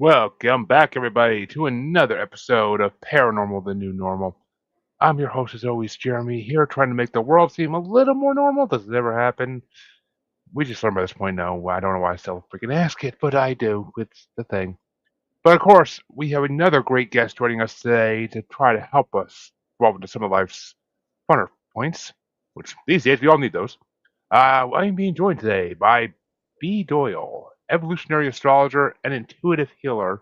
Welcome back, everybody, to another episode of Paranormal, the New Normal. I'm your host, as always, Jeremy, here trying to make the world seem a little more normal. Does it ever happen? We just learned by this point now. I don't know why I still freaking ask it, but I do. It's the thing. But of course, we have another great guest joining us today to try to help us delve into some of life's funner points, which these days we all need those. I'm being joined today by Bee Doyle, evolutionary astrologer and intuitive healer.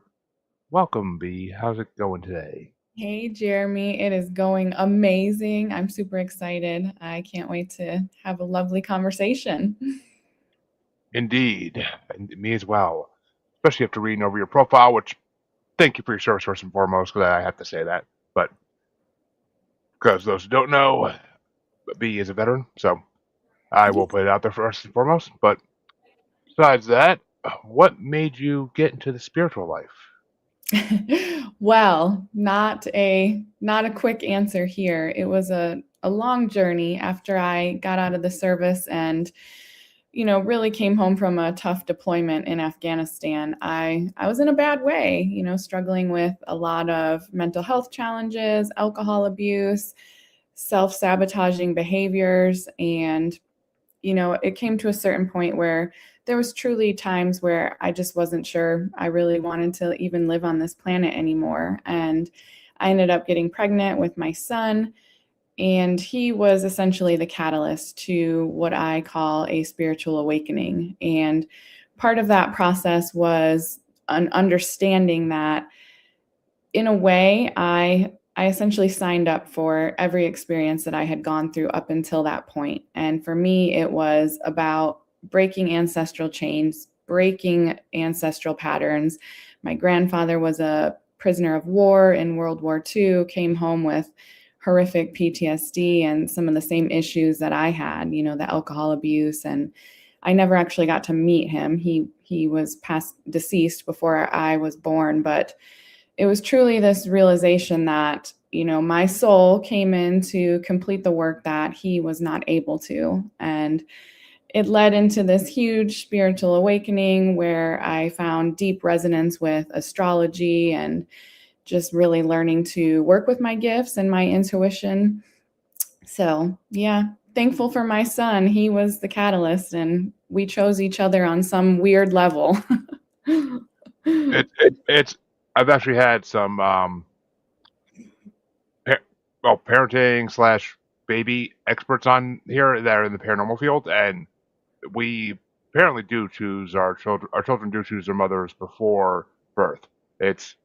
Welcome, Bee. How's it going today? Hey, Jeremy. It is going amazing. I'm super excited. I can't wait to have a lovely conversation. Indeed, and me as well. Especially after reading over your profile, which thank you for your service first and foremost, because I have to say that. But because those who don't know, B is a veteran, so I will put it out there first and foremost. But besides that, what made you get into the spiritual life? Well, not a quick answer here. It was a long journey after I got out of the service and really came home from a tough deployment in Afghanistan. I was in a bad way, struggling with a lot of mental health challenges, alcohol abuse, self-sabotaging behaviors, and it came to a certain point where there was truly times where I just wasn't sure I really wanted to even live on this planet anymore. And I ended up getting pregnant with my son, and he was essentially the catalyst to what I call a spiritual awakening. And part of that process was an understanding that, in a way, I essentially signed up for every experience that I had gone through up until that point. And for me, it was about breaking ancestral chains, breaking ancestral patterns. My grandfather was a prisoner of war in World War II, came home with horrific PTSD and some of the same issues that I had, the alcohol abuse. And I never actually got to meet him. He was deceased before I was born, but it was truly this realization that my soul came in to complete the work that he was not able to. And it led into this huge spiritual awakening where I found deep resonance with astrology and just really learning to work with my gifts and my intuition. So yeah, thankful for my son. He was the catalyst, and we chose each other on some weird level. It's. I've actually had some parenting slash baby experts on here that are in the paranormal field, and we apparently do choose our children. Our children do choose their mothers before birth. It's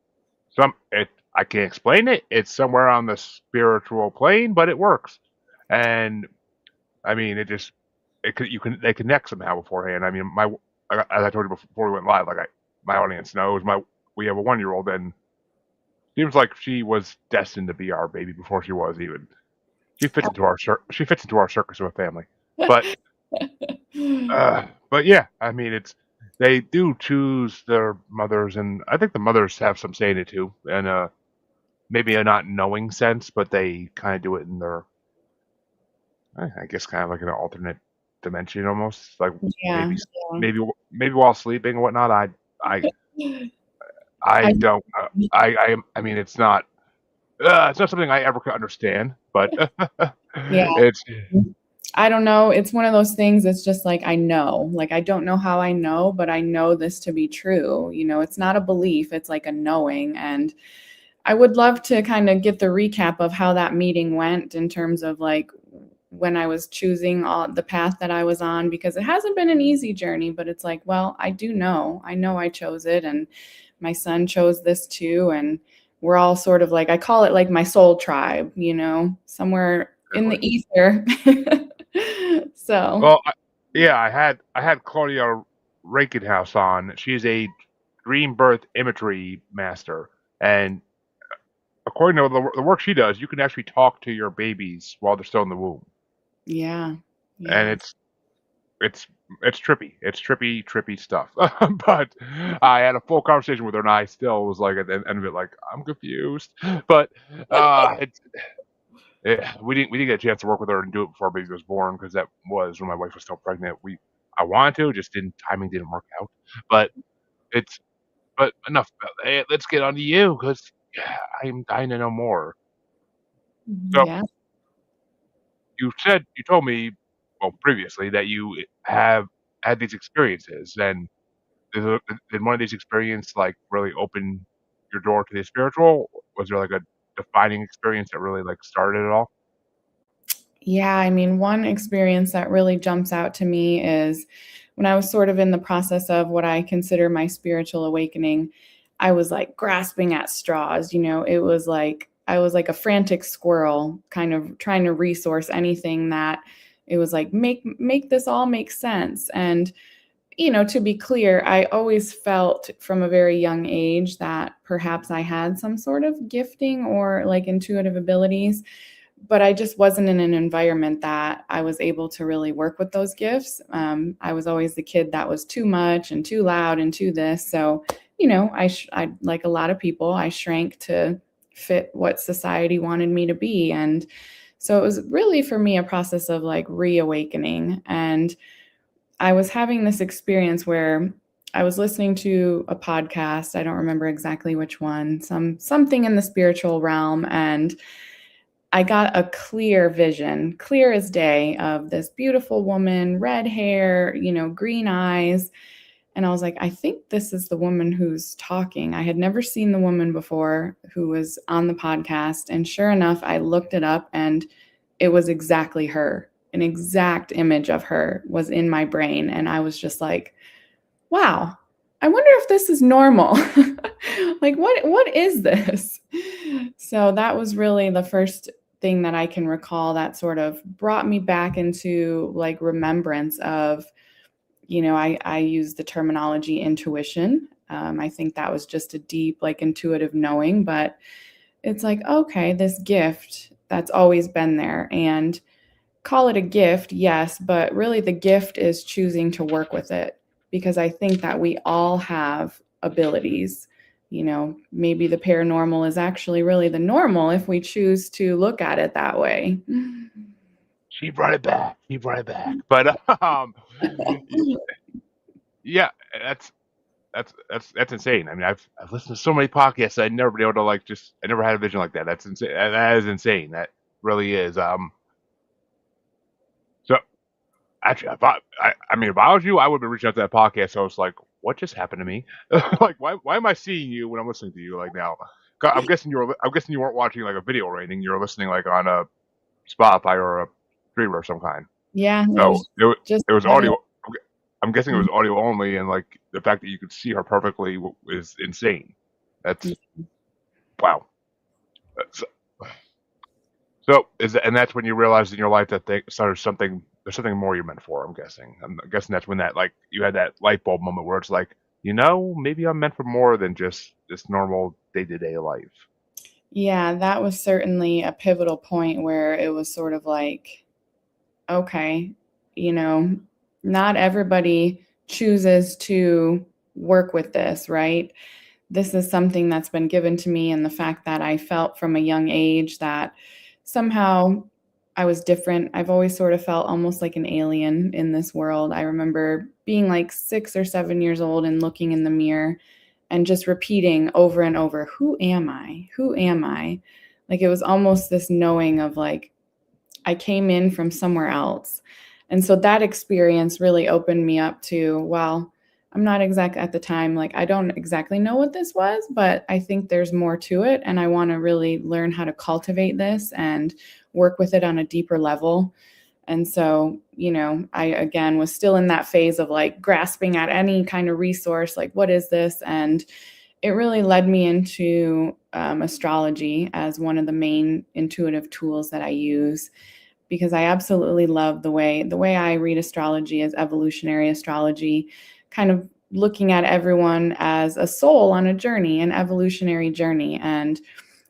it. I can't explain it. It's somewhere on the spiritual plane, but it works. And I mean, they connect somehow beforehand. I mean, as I told you before we went live, my audience knows we have a 1 year old, and seems like she was destined to be our baby before she was even. She fits into our circus of a family. But but yeah, I mean, they do choose their mothers, and I think the mothers have some say in it too, and maybe a not knowing sense, but they kind of do it in their, I guess, kind of like an alternate dimension almost, like Yeah, maybe maybe maybe while sleeping and whatnot. I yeah. I I don't. I mean, it's not something I ever could understand, but Yeah. it's I don't know. It's one of those things that's just like I know. Like I don't know how I know, but I know this to be true. It's not a belief, it's like a knowing. And I would love to kind of get the recap of how that meeting went in terms of like when I was choosing the path that I was on, because it hasn't been an easy journey, but it's like, well, I do know. I know I chose it, and my son chose this too, and we're all sort of like, I call it like my soul tribe, somewhere in the exactly. ether. So, Well, yeah, I had Claudia Rakenhouse on. She's a dream birth imagery master, and according to the work she does, you can actually talk to your babies while they're still in the womb, yeah. and Yeah. it's it's trippy. It's trippy stuff. But I had a full conversation with her, and I still was like at the end of it, like I'm confused. But it's yeah, we didn't get a chance to work with her and do it before our baby was born because that was when my wife was still pregnant. I wanted to, just didn't timing didn't work out. But it's But enough about that. Let's get on to you because I'm dying to know more. So Yeah. you told me, well, previously that you have had these experiences, and did one of these experiences like really open your door to the spiritual? Was there like a defining experience that really like started it all? Yeah, I mean, one experience that really jumps out to me is when I was sort of in the process of what I consider my spiritual awakening. I was like grasping at straws, it was like I was like a frantic squirrel kind of trying to resource anything that it was like make this all make sense. And to be clear, I always felt from a very young age that perhaps I had some sort of gifting or like intuitive abilities, but I just wasn't in an environment that I was able to really work with those gifts. I was always the kid that was too much and too loud and too this. So, I like a lot of people, I shrank to fit what society wanted me to be. And so it was really for me a process of like reawakening. And I was having this experience where I was listening to a podcast. I don't remember exactly which one, something in the spiritual realm, and I got a clear vision, clear as day, of this beautiful woman, red hair, green eyes. And I was like, I think this is the woman who's talking. I had never seen the woman before who was on the podcast. And sure enough, I looked it up and it was exactly her. An exact image of her was in my brain. And I was just like, wow, I wonder if this is normal. Like what is this? So that was really the first thing that I can recall that sort of brought me back into like remembrance of, I use the terminology intuition. I think that was just a deep, like intuitive knowing, but it's like, okay, this gift that's always been there. And call it a gift, yes, but really the gift is choosing to work with it, because I think that we all have abilities. Maybe the paranormal is actually really the normal if we choose to look at it that way. She brought it back. She brought it back. But yeah, that's insane. I mean, I've listened to so many podcasts. I'd never been able to like just. I never had a vision like that. That's insane. That is insane. That really is. So actually, I mean, if I was you, I would be reaching out to that podcast. So I was like, what just happened to me? Like, why am I seeing you when I'm listening to you like now? I'm guessing you weren't watching like a video rating. You were listening like on a Spotify or a streamer of some kind. Yeah, it So was just it was audio. audio. I'm guessing it was audio only, and like the fact that you could see her perfectly is insane. That's wow. So, so is that, and that's when you realized in your life that so there's something more you're meant for. I'm guessing that's when that like you had that light bulb moment where it's like, maybe I'm meant for more than just this normal day to day life. Yeah, that was certainly a pivotal point where it was sort of like, okay, you know, not everybody chooses to work with this, right? This is something that's been given to me, and the fact that I felt from a young age that somehow I was different. I've always sort of felt almost like an alien in this world. I remember being like 6 or 7 years old and looking in the mirror and just repeating over and over, who am I? Who am I? Like it was almost this knowing of like, I came in from somewhere else. And so that experience really opened me up to, well, I'm not exact at the time, like, I don't exactly know what this was, but I think there's more to it. And I want to really learn how to cultivate this and work with it on a deeper level. And so, I again was still in that phase of like grasping at any kind of resource, like, what is this? And it really led me into astrology as one of the main intuitive tools that I use, because I absolutely love the way I read astrology as evolutionary astrology, kind of looking at everyone as a soul on a journey, an evolutionary journey. And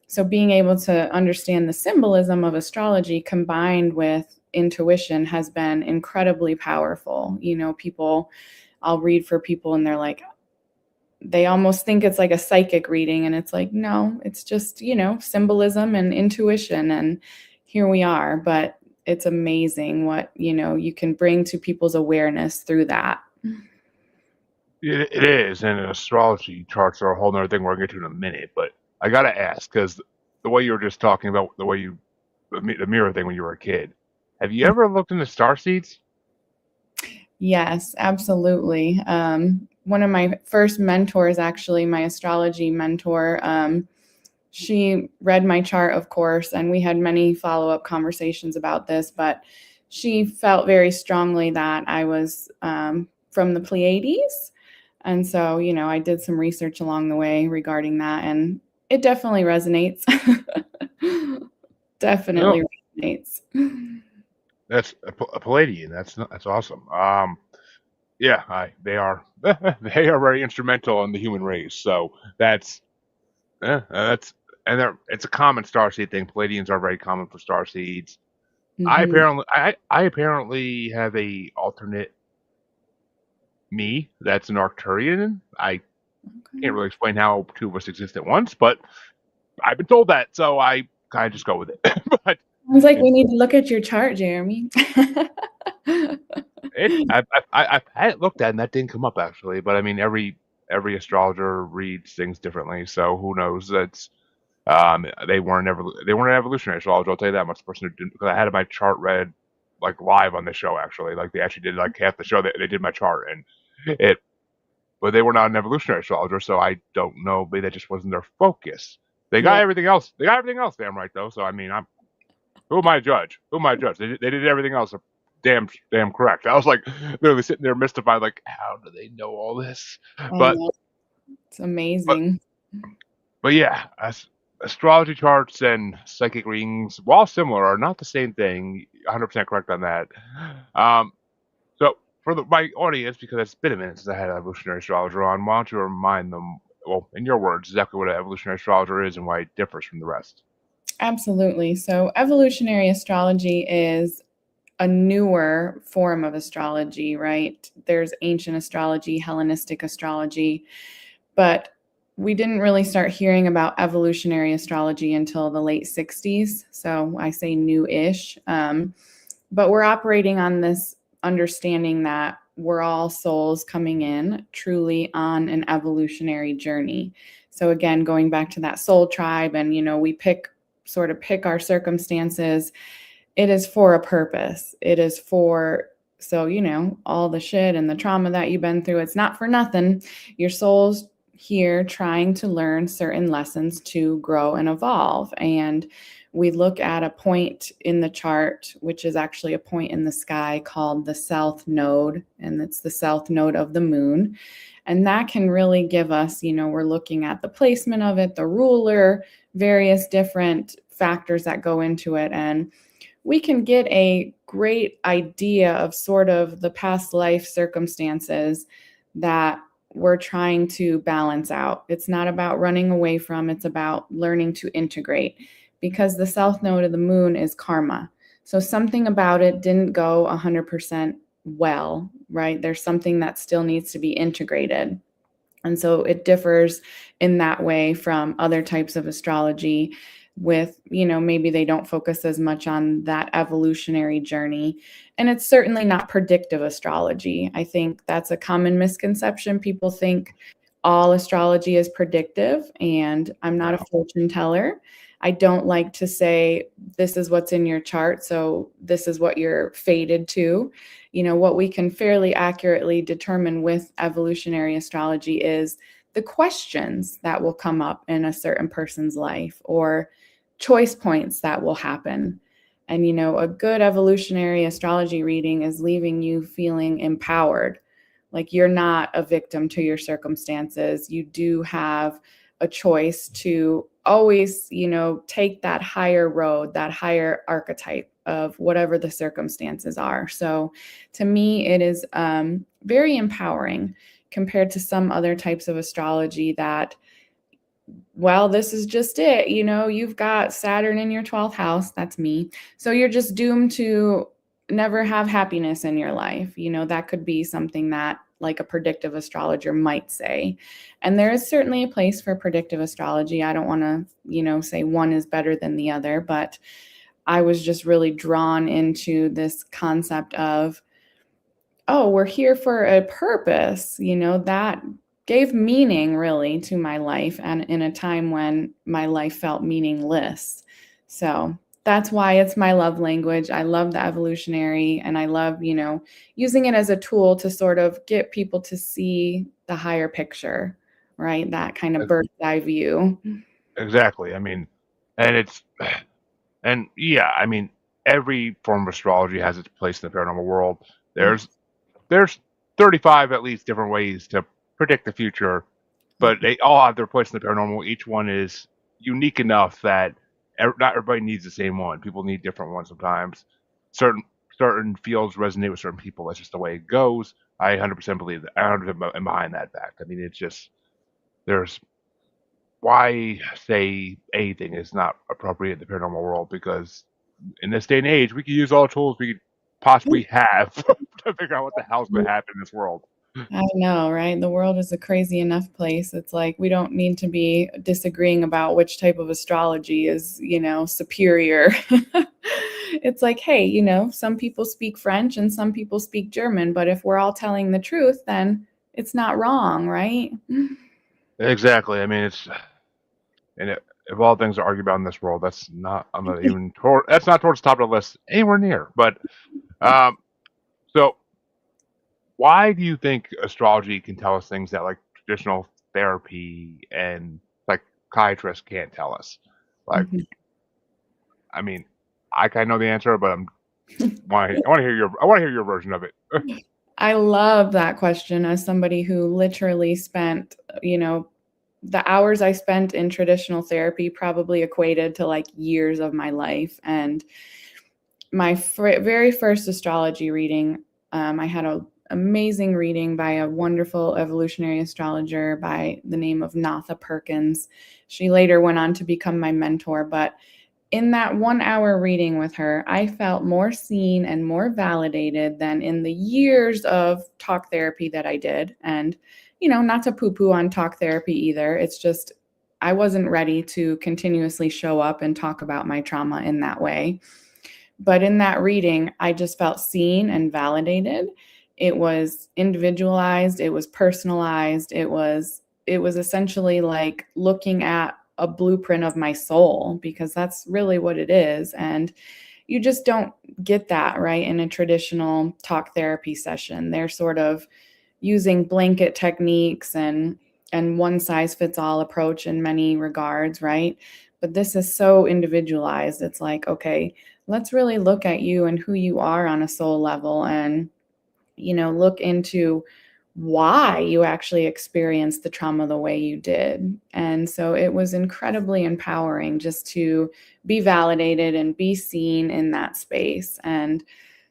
so being able to understand the symbolism of astrology combined with intuition has been incredibly powerful. I'll read for people and they're like, they almost think it's like a psychic reading, and it's like, no, it's just, symbolism and intuition, and here we are. But it's amazing what, you can bring to people's awareness through that. It is, and astrology charts are a whole nother thing we're gonna get to in a minute. But I gotta ask because the way you were just talking about the way you the mirror thing when you were a kid. Have you ever looked into star seeds? Yes, absolutely. One of my first mentors, actually, my astrology mentor, she read my chart, of course, and we had many follow up conversations about this, but she felt very strongly that I was from the Pleiades. And so, I did some research along the way regarding that, and it definitely resonates. No, Definitely resonates. that's a Palladian. That's awesome. Yeah, they are they are very instrumental in the human race. So that's and it's a common star seed thing. Palladians are very common for star seeds. Hmm. I apparently have a alternate me that's an Arcturian. I can't Okay. really explain how two of us exist at once, but I've been told that, so I kind of just go with it. But Sounds like we it's need to look at your chart, Jeremy. I've had it looked at and that didn't come up actually. But I mean, every astrologer reads things differently, so who knows? That's they weren't an evolutionary astrologer. I'll tell you that much. The person who didn't, because I had my chart read like live on the show actually. Like they actually did like half the show. They did my chart and it, but they were not an evolutionary astrologer, so I don't know. Maybe that just wasn't their focus. They got Yeah. everything else. They got everything else damn right though. So I mean, I'm who am I to judge? Who am I to judge? They did everything else damn correct. I was like literally sitting there mystified, like how do they know all this? I But know. It's but amazing. but yeah, astrology charts and psychic readings, while similar, are not the same thing. 100% correct on that. Um, so for my audience, because it's been a minute since I had an evolutionary astrologer on, why don't you remind them, well, in your words, exactly what an evolutionary astrologer is and why it differs from the rest? Absolutely. So, evolutionary astrology is a newer form of astrology, right? There's ancient astrology, Hellenistic astrology, but we didn't really start hearing about evolutionary astrology until the late 60s. So I say new ish. But we're operating on this understanding that we're all souls coming in truly on an evolutionary journey. So again, going back to that soul tribe, and we pick our circumstances. It is for a purpose. It is for, so all the shit and the trauma that you've been through, it's not for nothing. Your soul's here trying to learn certain lessons to grow and evolve. And we look at a point in the chart, which is actually a point in the sky called the south node, and it's the south node of the moon. And that can really give us, we're looking at the placement of it, the ruler, various different factors that go into it. And we can get a great idea of sort of the past life circumstances that we're trying to balance out. It's not about running away from, it's about learning to integrate, because the south node of the moon is karma. So something about it didn't go 100% well, right? There's something that still needs to be integrated. And so it differs in that way from other types of astrology, with, maybe they don't focus as much on that evolutionary journey. And it's certainly not predictive astrology. I think that's a common misconception. People think all astrology is predictive, and I'm not a No. fortune teller. I don't like to say this is what's in your chart, so this is what you're fated to. What we can fairly accurately determine with evolutionary astrology is the questions that will come up in a certain person's life, or choice points that will happen. And, a good evolutionary astrology reading is leaving you feeling empowered. Like you're not a victim to your circumstances. You do have a choice to always, take that higher road, that higher archetype of whatever the circumstances are. So to me, it is very empowering compared to some other types of astrology that, well, this is just it. You've got Saturn in your 12th house. That's me. So you're just doomed to never have happiness in your life. That could be something that, like, a predictive astrologer might say. And there is certainly a place for predictive astrology. I don't want to, say one is better than the other, but I was just really drawn into this concept of oh, we're here for a purpose, that gave meaning really to my life and in a time when my life felt meaningless. So that's why it's my love language. I love the evolutionary and I love, using it as a tool to sort of get people to see the higher picture, right? That kind of Uh, bird's eye view. Exactly. I mean, and it's and yeah, I mean, every form of astrology has its place in the paranormal world. Yeah. There's 35 at least different ways to predict the future, but they all have their place in the paranormal. Each one is unique enough that not everybody needs the same one. People need different ones sometimes. Certain certain fields resonate with certain people. That's just the way it goes. I 100% believe that. I 100% am behind that fact. I mean, it's just there's why say anything is not appropriate in the paranormal world, because in this day and age we can use all the tools we could possibly have to figure out what the hell's going to happen in this world. I know, right? The world is a crazy enough place. It's like we don't need to be disagreeing about which type of astrology is, superior. It's like, hey, some people speak French and some people speak German, but if we're all telling the truth, then it's not wrong, right? Exactly. I mean, it's and if all things are argued about in this world, that's not I'm not even that's not towards the top of the list anywhere near. But um, so why do you think astrology can tell us things that like traditional therapy and psychiatrists can't tell us? Like, Mhm. I mean, I kind of know the answer, but I want to hear your version of it. I love that question as somebody who literally spent, the hours I spent in traditional therapy probably equated to like years of my life. And my very first astrology reading, I had an amazing reading by a wonderful evolutionary astrologer by the name of Natha Perkins. She later went on to become my mentor, but in that 1 hour reading with her, I felt more seen and more validated than in the years of talk therapy that I did. And, not to poo poo on talk therapy either. It's just, I wasn't ready to continuously show up and talk about my trauma in that way. But in that reading, I just felt seen and validated. It was individualized, it was personalized, it was essentially like looking at a blueprint of my soul because that's really what it is. And you just don't get that right in a traditional talk therapy session. They're sort of using blanket techniques and one size fits all approach in many regards, right? But this is so individualized. It's like, okay, let's really look at you and who you are on a soul level and look into why you actually experienced the trauma the way you did. And so it was incredibly empowering just to be validated and be seen in that space. And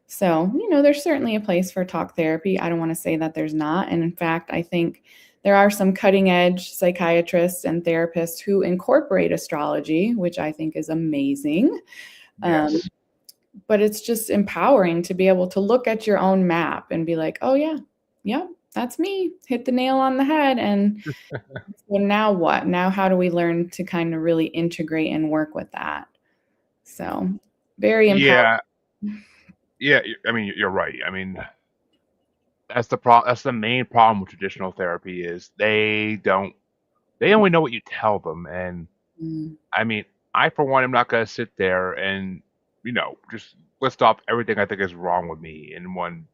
so, there's certainly a place for talk therapy. I don't want to say that there's not. And in fact, I think there are some cutting edge psychiatrists and therapists who incorporate astrology, which I think is amazing. Um, Yes. but it's just empowering to be able to look at your own map and be like, oh, yeah, yep, that's me. Hit the nail on the head. And well, now what? Now, how do we learn to kind of really integrate and work with that? So, very empowering. Yeah. Yeah. I mean, you're right. I mean, that's the main problem with traditional therapy is they only know what you tell them. And Mm. I mean, I for one am not going to sit there and just list off everything I think is wrong with me in one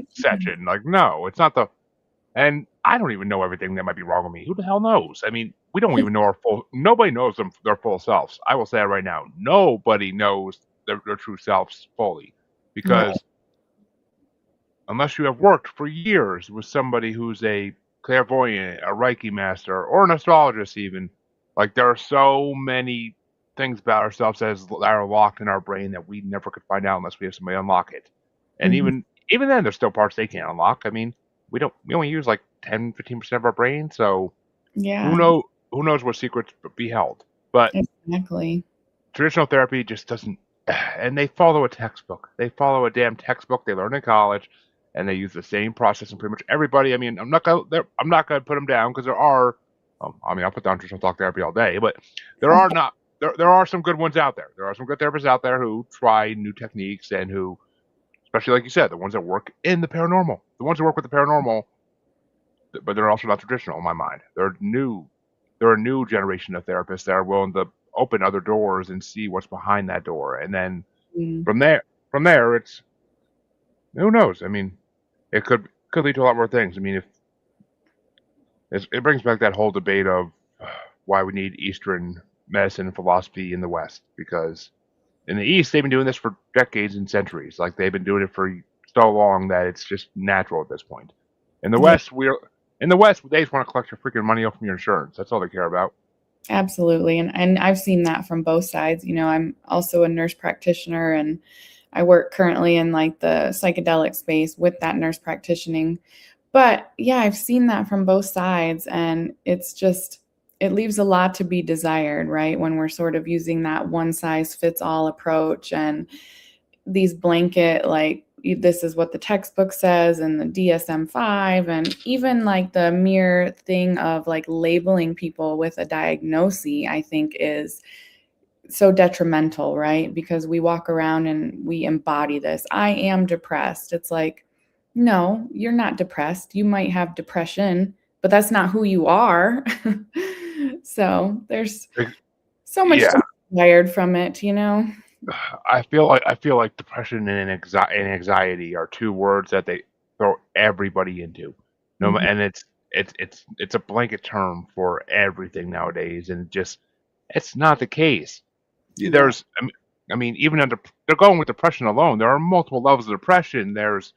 session. Like, no, it's not the. And I don't even know everything that might be wrong with me. Who the hell knows? I mean, we don't even know our full. Nobody knows their full selves. I will say that right now. Nobody knows their true selves fully, Right. because unless you have worked for years with somebody who's a clairvoyant, a Reiki master, or an astrologist, even, like there are so many things about ourselves that are locked in our brain that we never could find out unless we have somebody unlock it. And Mhm. even then, there's still parts they can't unlock. I mean, we only use like 10-15% of our brain, so who Yeah, know who knows what secrets be held. But exactly. traditional therapy just doesn't, and they follow a textbook. They follow a damn textbook they learned in college, and they use the same process in pretty much everybody. I mean, I'm not gonna put them down because there are. I mean, I'll put down traditional talk therapy all day, but there are not. There are some good ones out there. There are some good therapists out there who try new techniques and who especially like you said, the ones that work in the paranormal, the ones who work with the paranormal, but they're also not traditional in my mind. They're new. They're a new generation of therapists that are willing to open other doors and see what's behind that door, and then Mm, from there, from there, it's who knows. I mean, it could lead to a lot more things. I mean, if it brings back that whole debate of why we need Eastern medicine and philosophy in the West, because in the East they've been doing this for decades and centuries. Like they've been doing it for so long that it's just natural at this point. In the yeah, West, they just want to collect your freaking money off from your insurance. That's all they care about. absolutely. And I've seen that from both sides. I'm also a nurse practitioner, and I work currently in like the psychedelic space with that nurse practicing. But yeah, I've seen that from both sides, and it leaves a lot to be desired, right? When we're sort of using that one size fits all approach and these blanket, like, this is what the textbook says and the DSM-5, and even like the mere thing of like labeling people with a diagnosis, I think is so detrimental, right? Because we walk around and we embody this. I am depressed. It's like, no, you're not depressed. You might have depression, but that's not who you are. So there's so much to Yeah, be wired from it. I feel like depression and anxiety are two words that they throw everybody into. No, Mhm. and it's a blanket term for everything nowadays, and just it's not the case. Yeah, Even under they're going with depression alone. There are multiple levels of depression. There's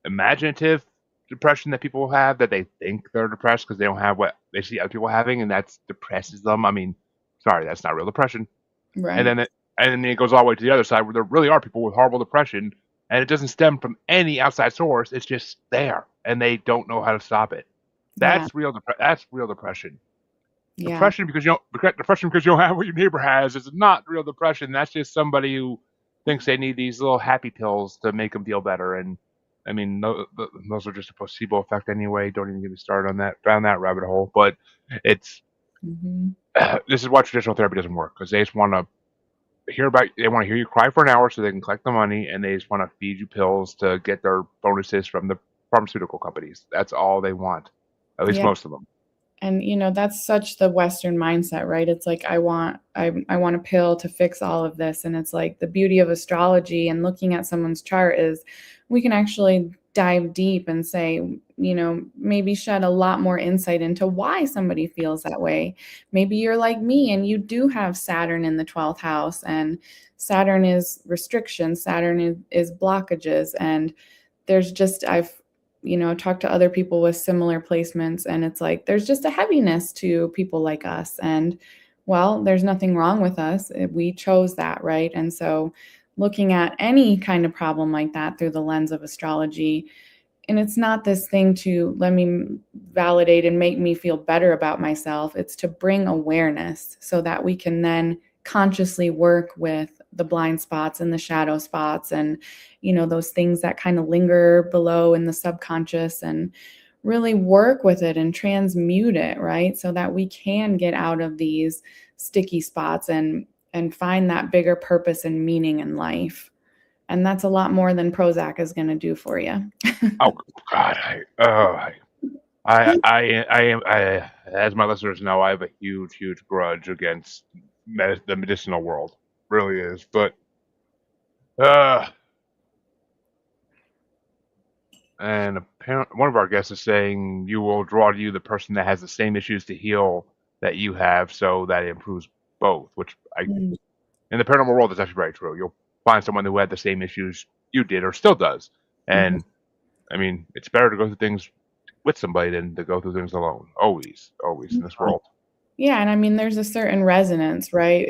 imaginative depression that people have that they think they're depressed because they don't have what they see other people having, and that depresses them. I mean, sorry, that's not real depression. And right. then it goes all the way to the other side where there really are people with horrible depression, and it doesn't stem from any outside source. It's just there, and they don't know how to stop it. Yeah, That's real depression. yeah, Depression because you don't have what your neighbor has is not real depression. That's just somebody who thinks they need these little happy pills to make them feel better. And I mean, those are just a placebo effect anyway. Don't even get me started on that down that rabbit hole. But it's mhm, this is why traditional therapy doesn't work because they just want to they want to hear you cry for an hour so they can collect the money, and they just want to feed you pills to get their bonuses from the pharmaceutical companies. That's all they want, at least yeah. most of them. And that's such the Western mindset, right? It's like I want a pill to fix all of this. And it's like the beauty of astrology and looking at someone's chart is we can actually dive deep and say, maybe shed a lot more insight into why somebody feels that way. Maybe you're like me and you do have Saturn in the 12th house, and Saturn is restriction, Saturn is blockages, and there's just talked to other people with similar placements, and it's like there's just a heaviness to people like us. And well, there's nothing wrong with us. We chose that, right? And so looking at any kind of problem like that through the lens of astrology, and it's not this thing to let me validate and make me feel better about myself. It's to bring awareness so that we can then consciously work with the blind spots and the shadow spots, and those things that kind of linger below in the subconscious, and really work with it and transmute it, right? So that we can get out of these sticky spots and find that bigger purpose and meaning in life. And that's a lot more than Prozac is going to do for you. Oh God, as my listeners know, I have a huge grudge against the medicinal world. Really is, but uh, and apparently one of our guests is saying you will draw to you the person that has the same issues to heal that you have, so that it improves both. Which Mm, in the paranormal world is actually very true. You'll find someone who had the same issues you did or still does, mhm. and I mean, it's better to go through things with somebody than to go through things alone. Always in this world. Yeah, and I mean, there's a certain resonance, right?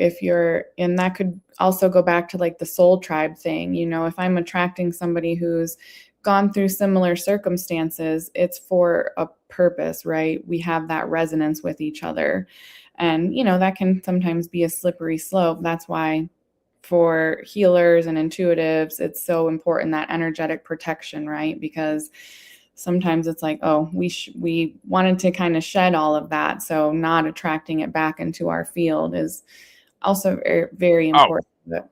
And that could also go back to like the soul tribe thing. If I'm attracting somebody who's gone through similar circumstances, it's for a purpose, right? We have that resonance with each other. And, that can sometimes be a slippery slope. That's why for healers and intuitives, it's so important that energetic protection, right? Because sometimes it's like, oh, we wanted to kind of shed all of that, so not attracting it back into our field is also very, very Oh important. But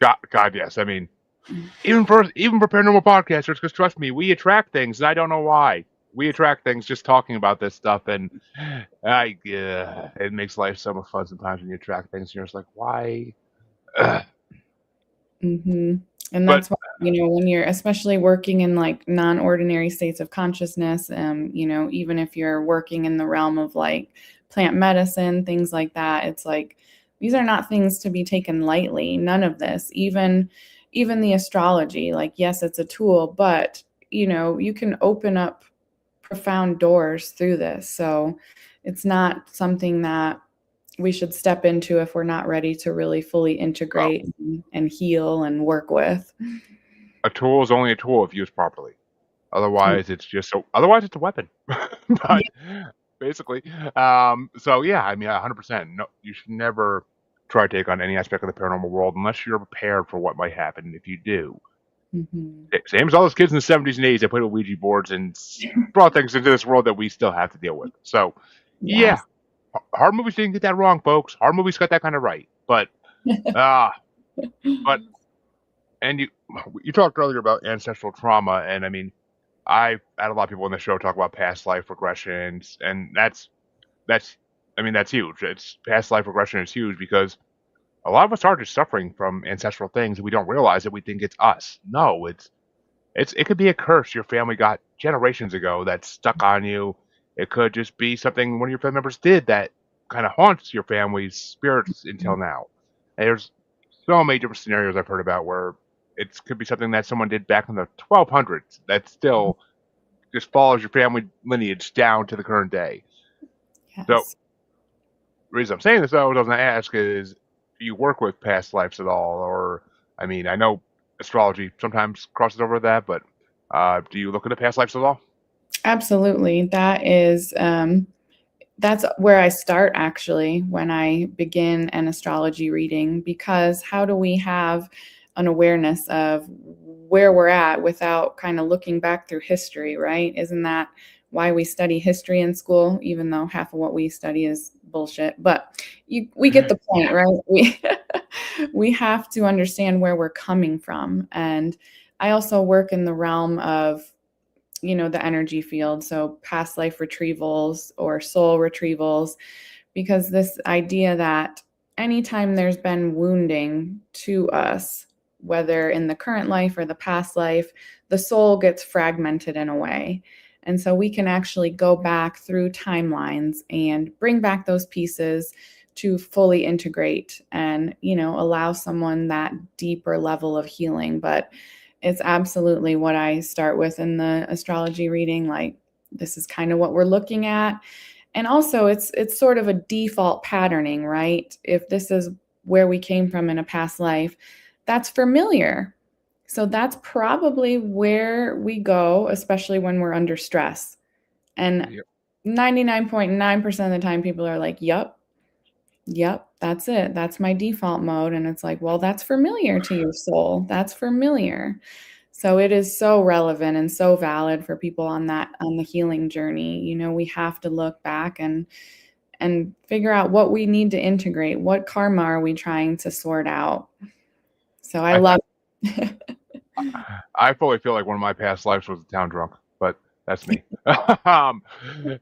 God, yes. I mean, Even for paranormal podcasters, because trust me, we attract things, and I don't know why. We attract things just talking about this stuff, and it makes life so much fun sometimes when you attract things, and you're just like, why? Ugh. Hmm. And But that's why, when you're especially working in like non-ordinary states of consciousness, even if you're working in the realm of like plant medicine, things like that, it's like these are not things to be taken lightly. None of this, even the astrology, like yes, it's a tool, but you can open up profound doors through this. So it's not something that we should step into if we're not ready to really fully well, integrate and heal and work with. a tool is only a tool if used properly. Otherwise, it's a weapon. Yeah. But basically, so yeah, I mean, 100%. No, you should never try to take on any aspect of the paranormal world unless you're prepared for what might happen. If you do, Hmm. same as all those kids in the 70s and 80s that played with Ouija boards and brought things into this world that we still have to deal with. So, yeah, Yes. horror movies didn't get that wrong, folks. Horror movies got that kind of right. Uh, but and you talked earlier about ancestral trauma, and I mean, I've had a lot of people on the show talk about past life regressions, and that's I mean that's huge. It's past life regression is huge because a lot of us are just suffering from ancestral things and we don't realize it. We think it's us. No, it could be a curse your family got generations ago that's stuck on you. It could just be something one of your family members did that kind of haunts your family's spirits until now. And there's so many different scenarios I've heard about where it could be something that someone did back in the 1200s that still just follows your family lineage down to the current day. So Yes. the reason I'm saying this, though, I was going to ask is, do you work with past lives at all? Or, I mean, I know astrology sometimes crosses over that, but do you look into past lives at all? Absolutely. That's where I start actually when I begin an astrology reading, because how do we have an awareness of where we're at without kind of looking back through history, right? Isn't that why we study history in school, even though half of what we study is bullshit? But we get the point, right? We have to understand where we're coming from. And I also work in the realm of the energy field, so past life retrievals or soul retrievals, because this idea that anytime there's been wounding to us, whether in the current life or the past life, the soul gets fragmented in a way. And so we can actually go back through timelines and bring back those pieces to fully integrate and allow someone that deeper level of healing. But it's absolutely what I start with in the astrology reading. Like, this is kind of what we're looking at. And also it's sort of a default patterning, right? If this is where we came from in a past life, that's familiar. So that's probably where we go, especially when we're under stress. And Yep. 99.9% of the time people are like, yep, that's it. That's my default mode. And it's like, well, that's familiar to your soul. That's familiar. So it is so relevant and so valid for people on the healing journey. We have to look back and figure out what we need to integrate. What karma are we trying to sort out? So I I, love I fully feel like one of my past lives was a town drunk, but that's me. um,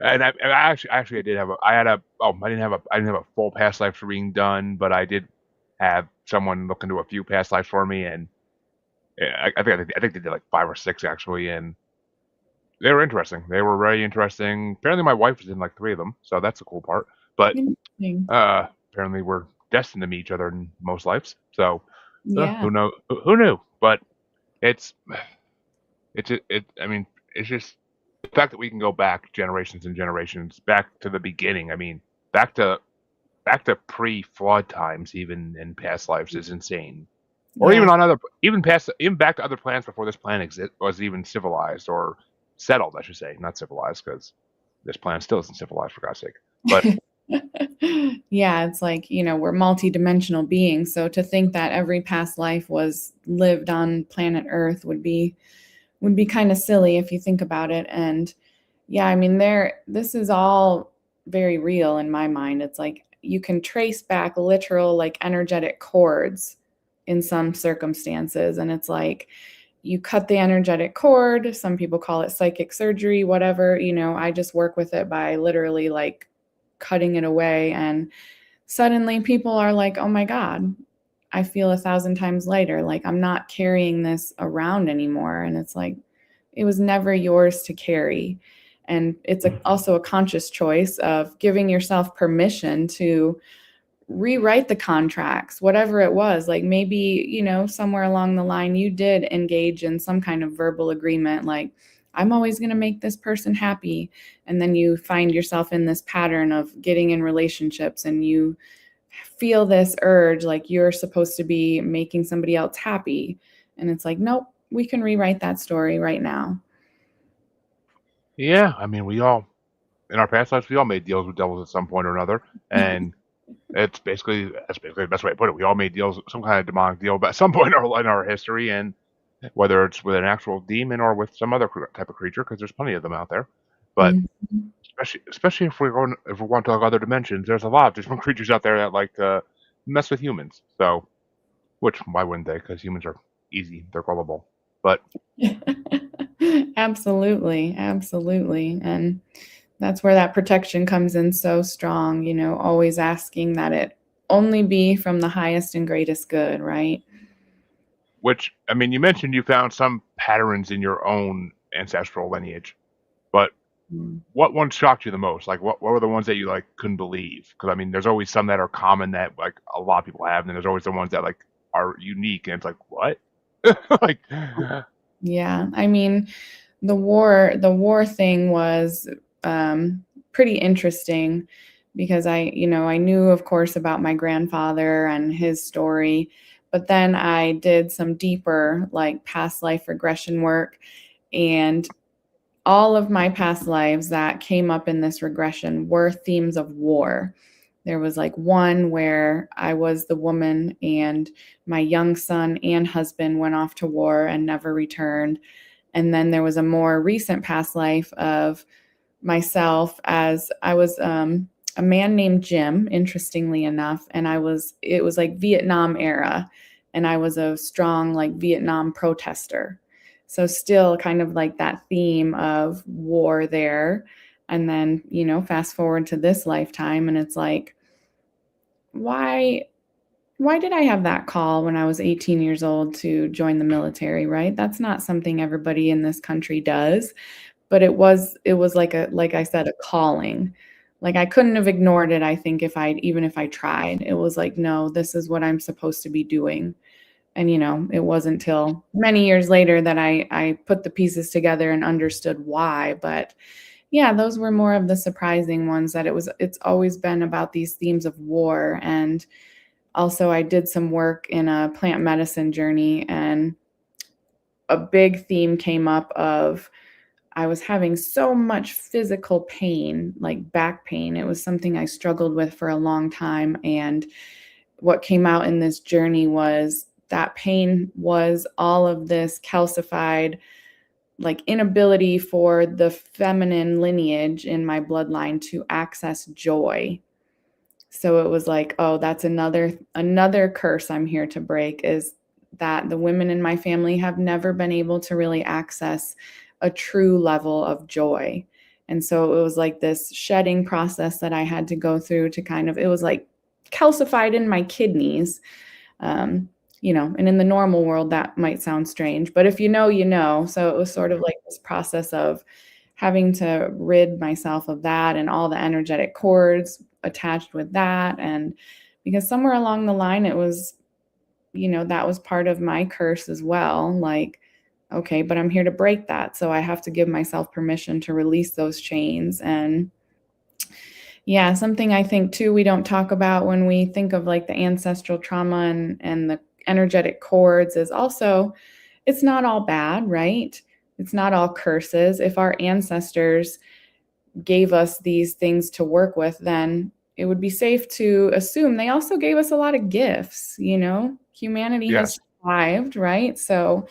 and I did have I didn't have a full past life reading done, but I did have someone look into a few past lives for me, and I think they did like 5 or 6 actually, and they were interesting. They were very interesting. Apparently, my wife was in like 3 of them, so that's the cool part. But Interesting. apparently, we're destined to meet each other in most lives. So Yeah. who know? Who knew? But it's I mean, it's just the fact that we can go back generations and generations back to the beginning. I mean, back to pre-flood times, even in past lives, is insane. Or even Yes. even back to other planets before this planet was even civilized or settled, I should say, not civilized, because this planet still isn't civilized for God's sake. But Yeah, it's like, we're multidimensional beings. So to think that every past life was lived on planet Earth would be kind of silly if you think about it. And yeah, I mean, this is all very real in my mind. It's like you can trace back literal like energetic cords in some circumstances. And it's like you cut the energetic cord. Some people call it psychic surgery, whatever. I just work with it by literally like cutting it away. And suddenly people are like, oh my God, I feel 1,000 times lighter. Like I'm not carrying this around anymore. And it's like, it was never yours to carry. And it's also a conscious choice of giving yourself permission to rewrite the contracts, whatever it was. Like maybe, somewhere along the line, you did engage in some kind of verbal agreement, like, I'm always going to make this person happy. And then you find yourself in this pattern of getting in relationships and you feel this urge, like you're supposed to be making somebody else happy. And it's like, nope, we can rewrite that story right now. Yeah, I mean, we all in our past lives we all made deals with devils at some point or another, and that's basically the best way to put it. We all made deals, some kind of demonic deal, at some point in our history, and whether it's with an actual demon or with some other type of creature, because there's plenty of them out there. But Mhm. especially if we're going to like other dimensions, there's a lot of different creatures out there that like to mess with humans. So, which why wouldn't they? Because humans are easy, they're gullible. But Absolutely, absolutely. And that's where that protection comes in so strong, always asking that it only be from the highest and greatest good, right? which I mean, you mentioned you found some patterns in your own ancestral lineage, but Mm. what ones shocked you the most? Like, what were the ones that you like couldn't believe? Because I mean, there's always some that are common that like a lot of people have, and then there's always the ones that like are unique, and it's like what? like, Yeah. I mean, the war thing was pretty interesting because I knew, of course, about my grandfather and his story, but then I did some deeper, like, past life regression work, and all of my past lives that came up in this regression were themes of war. There was like one where I was the woman and my young son and husband went off to war and never returned. And then there was a more recent past life of myself as I was a man named Jim, interestingly enough, and it was like Vietnam era, and I was a strong like Vietnam protester. So still kind of like that theme of war there. And then, fast forward to this lifetime and it's like, why why did I have that call when I was 18 years old to join the military, right? That's not something everybody in this country does, but it was like I said, a calling. Like I couldn't have ignored it, I think, if I tried. It was like, no, this is what I'm supposed to be doing. And it wasn't till many years later that I put the pieces together and understood why. But yeah, those were more of the surprising ones, that it's always been about these themes of war. And also I did some work in a plant medicine journey, and a big theme came up of I was having so much physical pain, like back pain. It was something I struggled with for a long time. And what came out in this journey was that pain was all of this calcified, like, inability for the feminine lineage in my bloodline to access joy. So it was like, oh, that's another curse I'm here to break, is that the women in my family have never been able to really access a true level of joy. And so it was like this shedding process that I had to go through to kind of, it was like calcified in my kidneys. Um, and in the normal world, that might sound strange, but if you know, you know. So it was sort of like this process of having to rid myself of that and all the energetic cords attached with that. And because somewhere along the line, it was, that was part of my curse as well. Like, okay, but I'm here to break that. So I have to give myself permission to release those chains. And yeah, something I think too we don't talk about when we think of like the ancestral trauma and the energetic cords is also, it's not all bad, right? It's not all curses. If our ancestors gave us these things to work with, then it would be safe to assume they also gave us a lot of gifts. Humanity has yes, survived, right? So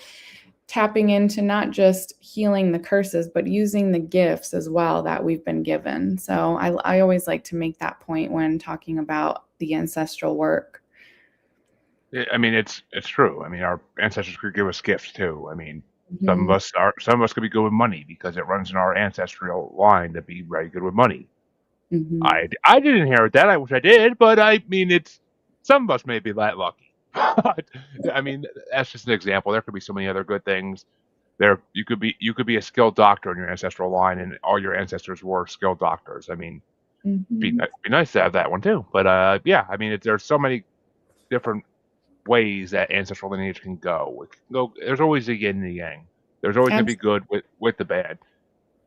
tapping into not just healing the curses, but using the gifts as well that we've been given. So I always like to make that point when talking about the ancestral work. I mean, it's true. I mean, our ancestors could give us gifts too. I mean, Hmm. some of us could be good with money because it runs in our ancestral line to be very good with money. Hmm. I didn't inherit that. I wish I did, but I mean, it's some of us may be that lucky. But I mean, that's just an example. There could be so many other good things. There, you could be a skilled doctor in your ancestral line, and all your ancestors were skilled doctors. I mean, Hmm. be nice to have that one too. But yeah, I mean, there's so many different ways that ancestral lineage can go. It can go. There's always a yin and a yang. There's always going to be good with the bad.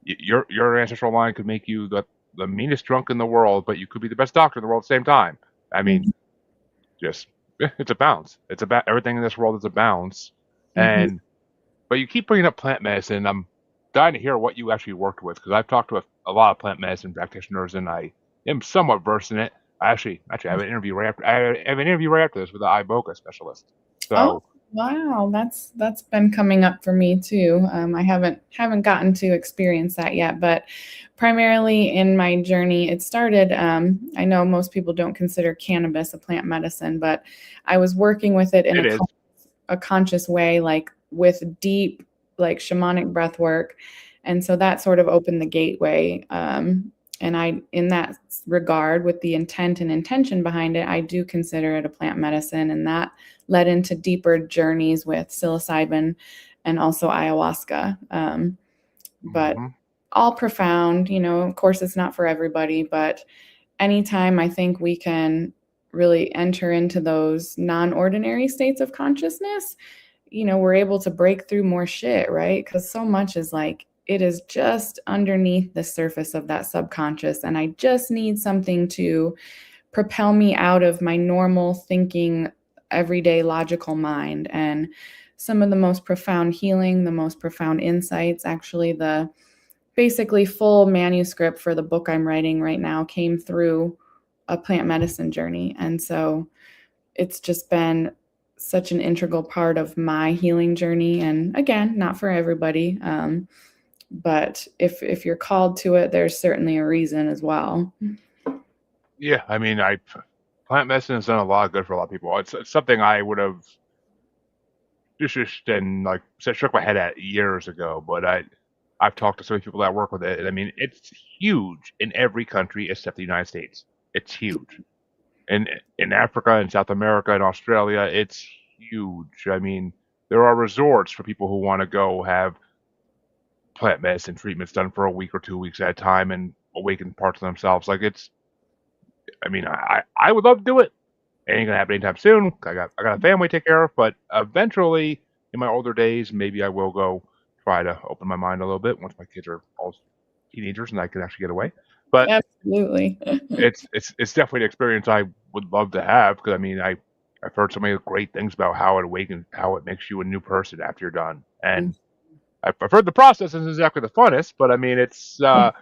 Your ancestral line could make you the meanest drunk in the world, but you could be the best doctor in the world at the same time. I mean, Hmm. just it's a balance. It's about everything in this world is a balance. Hmm. And but you keep bringing up plant medicine. I'm dying to hear what you actually worked with because I've talked to a lot of plant medicine practitioners, and I am somewhat versed in it. I have an interview right after. I have an interview right after this with an iboga specialist. Oh, So wow, that's been coming up for me too. I haven't gotten to experience that yet, but primarily in my journey, it started. I know most people don't consider cannabis a plant medicine, but I was working with it in it is. a conscious way, like with deep, like shamanic breath work. And so that sort of opened the gateway. And in that regard, with the intent and intention behind it, I do consider it a plant medicine. And that led into deeper journeys with psilocybin and also ayahuasca. But Hmm. all profound, of course, it's not for everybody, but anytime I think we can really enter into those non ordinary states of consciousness, we're able to break through more shit, right? Because so much is like, it is just underneath the surface of that subconscious. And I just need something to propel me out of my normal thinking, everyday logical mind. And some of the most profound healing, the most profound insights, actually, the basically full manuscript for the book I'm writing right now came through a plant medicine journey. And so it's just been such an integral part of my healing journey. And again, not for everybody. But if you're called to it, there's certainly a reason as well. Yeah, I mean, I plant medicine has done a lot of good for a lot of people. It's something I would have just and like shook my head at years ago, but I've talked to so many people that work with it, and I mean, it's huge in every country except the United States. It's huge. And in Africa and South America and Australia, it's huge. I mean, there are resorts for people who want to go have plant medicine treatments done for a week or 2 weeks at a time and awaken parts of themselves. Like it's, I mean, I would love to do it. It ain't gonna happen anytime soon. I got a family to take care of, but eventually, in my older days, maybe I will go try to open my mind a little bit once my kids are all teenagers and I can actually get away. But Absolutely. it's definitely an experience I would love to have because I mean I've heard so many great things about how it awakens, how it makes you a new person after you're done, and I've heard the process isn't exactly the funnest, but I mean it's a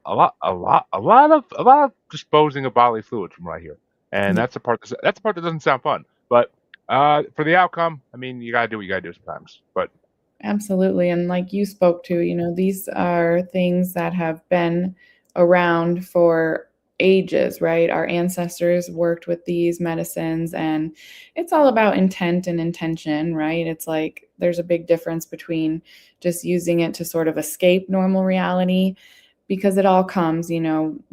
lot of disposing of bodily fluids from what I hear, and that's the part that doesn't sound fun. But for the outcome, I mean, you gotta do what you gotta do sometimes. But Absolutely. And like you spoke to, these are things that have been around for ages, right? Our ancestors worked with these medicines, and it's all about intent and intention, right? It's like there's a big difference between just using it to sort of escape normal reality because it all comes,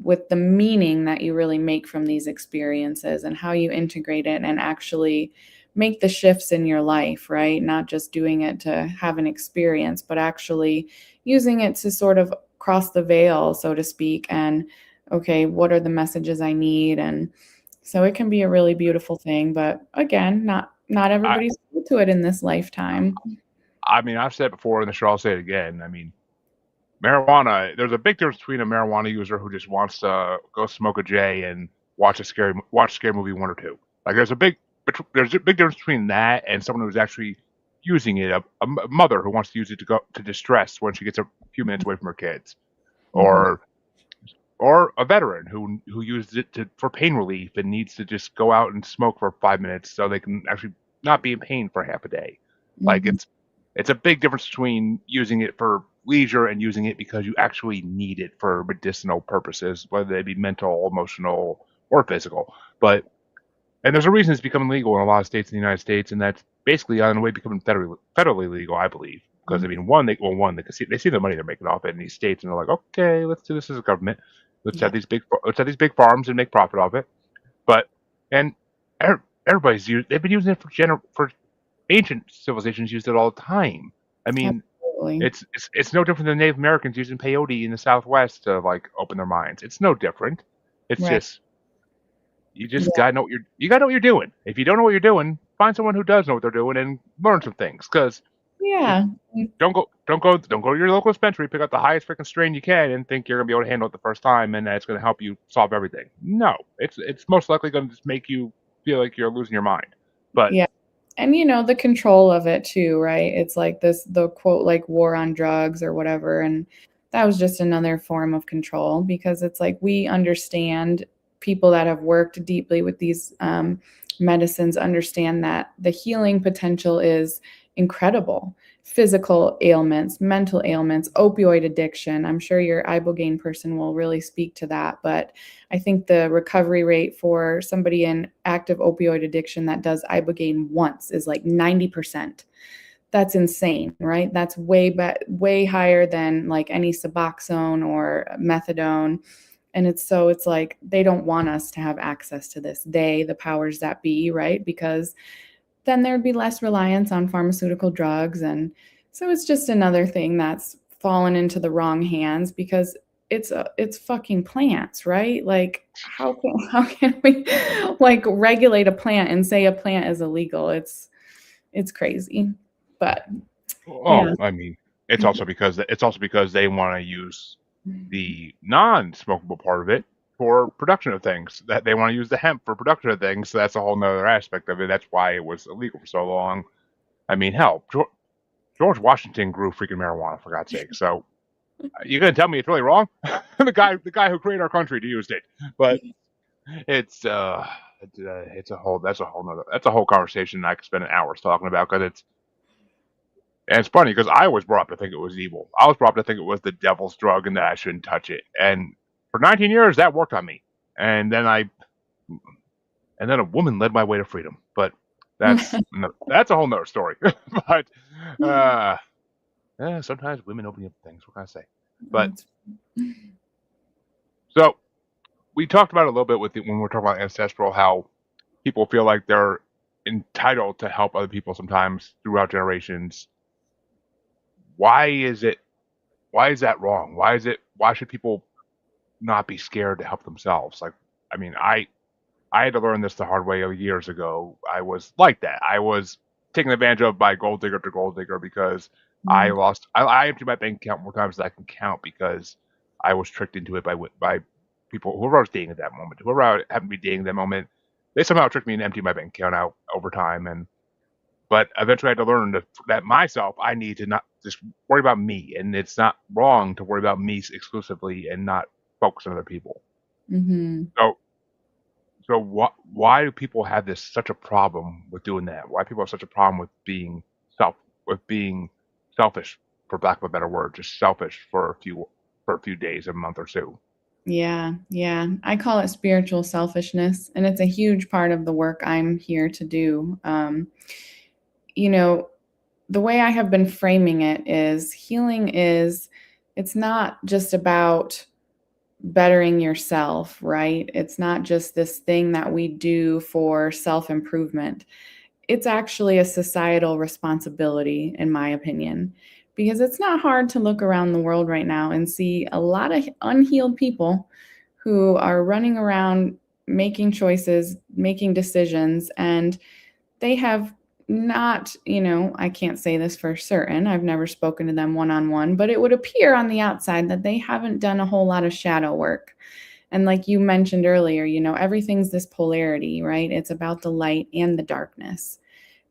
with the meaning that you really make from these experiences and how you integrate it and actually make the shifts in your life, right? Not just doing it to have an experience, but actually using it to sort of cross the veil, so to speak, and okay, what are the messages I need? And so it can be a really beautiful thing, but again, not I everybody's to it in this lifetime. I mean I've said it before in the show, I'll say it again. I mean marijuana. There's a big difference between a marijuana user who just wants to go smoke a J and watch a scary movie one or two. Like there's a big difference between that and someone who's actually using it. A mother who wants to use it to go to distress when she gets a few minutes away from her kids, Mhm. or a veteran who uses it for pain relief and needs to just go out and smoke for 5 minutes so they can actually not be in pain for half a day. Like Mhm. it's a big difference between using it for leisure and using it because you actually need it for medicinal purposes, whether they be mental, emotional, or physical. But And there's a reason it's becoming legal in a lot of states in the United States, and that's basically on the way to becoming federally legal, I believe. Because I mean, they see the money they're making off it in these states, and they're like, okay, let's do this as a government. Yeah, Let's have these big farms and make profit off it. But and they've been using it for ancient civilizations used it all the time. I mean, absolutely. it's no different than Native Americans using peyote in the Southwest to like open their minds. It's no different. It's Right. just you just gotta know you gotta know what you're doing. If you don't know what you're doing, find someone who does know what they're doing and learn some things. Because Yeah. don't go to your local dispensary, pick up the highest freaking strain you can, and think you're gonna be able to handle it the first time, and that's gonna help you solve everything. No, it's most likely gonna just make you feel like you're losing your mind. But Yeah. And the control of it too, right? It's like the quote, like war on drugs or whatever. And that was just another form of control, because it's like we understand, people that have worked deeply with these medicines understand that the healing potential is incredible. Physical ailments, mental ailments, opioid addiction. I'm sure your ibogaine person will really speak to that. But I think the recovery rate for somebody in active opioid addiction that does ibogaine once is like 90%. That's insane, right? That's way higher than like any Suboxone or methadone. And it's like they don't want us to have access to this. The powers that be, right? Because then there'd be less reliance on pharmaceutical drugs. And so it's just another thing that's fallen into the wrong hands, because it's fucking plants, right? Like how can we like regulate a plant and say a plant is illegal? It's crazy. But yeah. I mean, it's also because they want to use the non-smokable part of it for production of things. That they want to use the hemp for production of things. So that's a whole nother aspect of it. That's why it was illegal for so long. I mean, hell, George Washington grew freaking marijuana for God's sake. So you're gonna tell me it's really wrong? The guy who created our country used it, but it's it's a whole that's a whole conversation I could spend hours talking about because it's funny because I was brought up to think it was evil. I was brought up to think it was the devil's drug and that I shouldn't touch it. And for 19 years, that worked on me. And then a woman led my way to freedom. But that's a whole nother story. But sometimes women open you up things. What can I say? But so we talked about it a little bit when we were talking about ancestral, how people feel like they're entitled to help other people sometimes throughout generations. Why is it? Why is that wrong? Why should people not be scared to help themselves? Like, I mean, I had to learn this the hard way years ago. I was like that. I was taken advantage of by gold digger to gold digger because I emptied my bank account more times than I can count because I was tricked into it by people, whoever I was dating at that moment, whoever I happened to be dating at that moment. They somehow tricked me and emptied my bank account out over time. But eventually I had to learn that myself, I need to not just worry about me. And it's not wrong to worry about me exclusively and not focus on other people. Mm-hmm. So why do people have such a problem with doing that? Why people have such a problem with being selfish, for lack of a better word, just selfish for a few days, a month or two? Yeah, yeah. I call it spiritual selfishness, and it's a huge part of the work I'm here to do. You know, the way I have been framing it is healing it's not just about bettering yourself, right? It's not just this thing that we do for self-improvement. It's actually a societal responsibility, in my opinion, because it's not hard to look around the world right now and see a lot of unhealed people who are running around making choices, making decisions, and they have not, I can't say this for certain. I've never spoken to them one on one, but it would appear on the outside that they haven't done a whole lot of shadow work. And like you mentioned earlier, everything's this polarity, right? It's about the light and the darkness.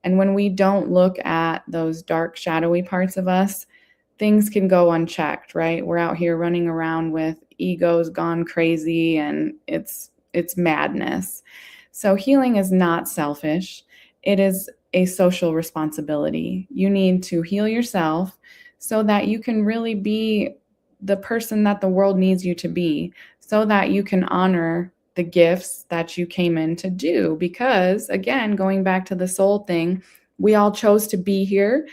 And when we don't look at those dark, shadowy parts of us, things can go unchecked, right? We're out here running around with egos gone crazy, and it's madness. So healing is not selfish. It is a social responsibility. You need to heal yourself so that you can really be the person that the world needs you to be, so that you can honor the gifts that you came in to do. Because, again, going back to the soul thing, we all chose to be here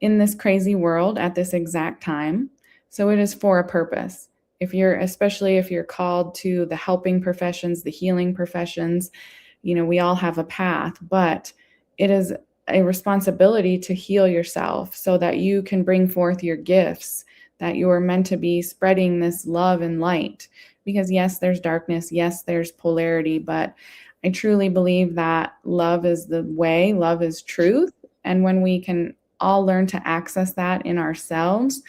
in this crazy world at this exact time. So it is for a purpose. Especially if you're called to the helping professions, the healing professions, we all have a path, but it is a responsibility to heal yourself so that you can bring forth your gifts, that you are meant to be spreading this love and light. Because yes, there's darkness, yes, there's polarity, but I truly believe that love is the way, love is truth. And when we can all learn to access that in ourselves,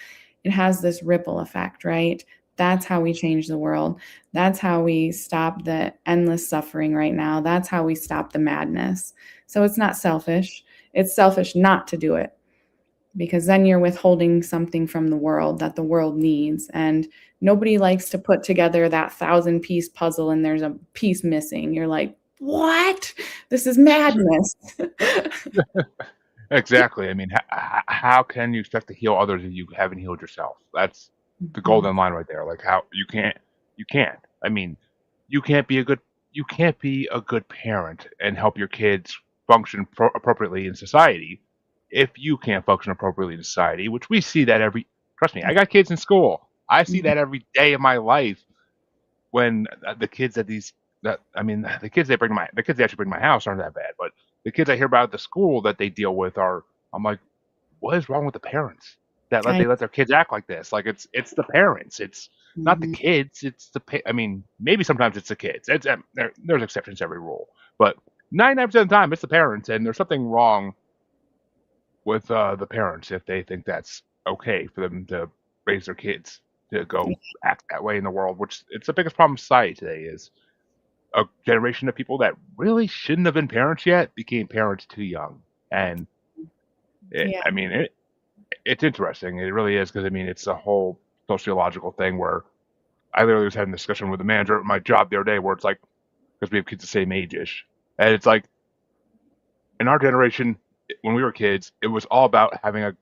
it has this ripple effect, right? That's how we change the world. That's how we stop the endless suffering right now. That's how we stop the madness. So it's not selfish. It's selfish not to do it, because then you're withholding something from the world that the world needs. And nobody likes to put together that 1,000-piece puzzle and there's a piece missing. You're like, what? This is madness. Exactly. I mean, how can you expect to heal others if you haven't healed yourself? That's the Mhm. golden line right there. Like how you can't. I mean, you can't be a good you can't be a good parent and help your kids function appropriately in society if you can't function appropriately in society, which we see that every trust me, I got kids in school. I see Mhm. that every day of my life when the kids at these that I mean the kids they actually bring to my house aren't that bad, but the kids I hear about at the school that they deal with are I'm like, what is wrong with the parents that I let their kids act like this? Like it's the parents. It's not the Mhm. kids. It's I mean, maybe sometimes it's the kids. There's exceptions to every rule, but 99% of the time it's the parents, and there's something wrong with the parents if they think that's okay for them to raise their kids to go act that way in the world. Which it's the biggest problem in society today is a generation of people that really shouldn't have been parents yet became parents too young, and Yeah. I mean it's interesting. It really is because I mean it's a whole sociological thing where I literally was having a discussion with the manager at my job the other day where it's like because we have kids the same age-ish, and it's like in our generation when we were kids, it was all about having a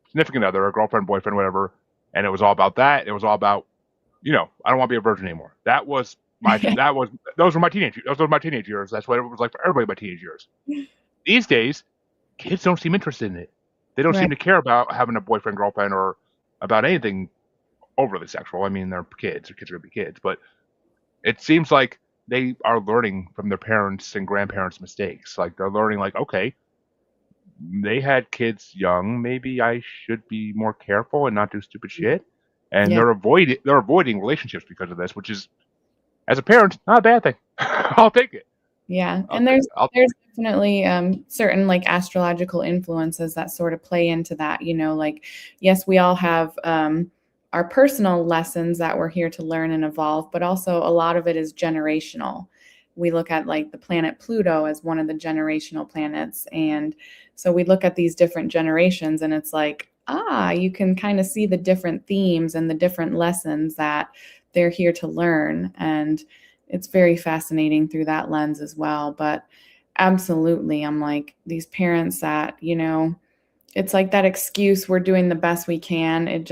significant other, a girlfriend, boyfriend, whatever, and it was all about that. It was all about I don't want to be a virgin anymore. Those were my teenage those were my teenage years. That's what it was like for everybody in my teenage years. These days, kids don't seem interested in it. They don't Right. seem to care about having a boyfriend, girlfriend, or about anything overly sexual. I mean, they're kids. Their kids are gonna be kids, but it seems like they are learning from their parents and grandparents' mistakes. Like they're learning, like, okay, they had kids young. Maybe I should be more careful and not do stupid shit. And Yeah. they're avoiding relationships because of this, which is, as a parent, not a bad thing. I'll take it. Yeah, I'll and take there's it. I'll, there's definitely certain like astrological influences that sort of play into that. Like yes, we all have our personal lessons that we're here to learn and evolve, but also a lot of it is generational. We look at like the planet Pluto as one of the generational planets, and so we look at these different generations, and it's like you can kind of see the different themes and the different lessons that they're here to learn, and it's very fascinating through that lens as well. But absolutely, I'm like these parents that, it's like that excuse, we're doing the best we can. It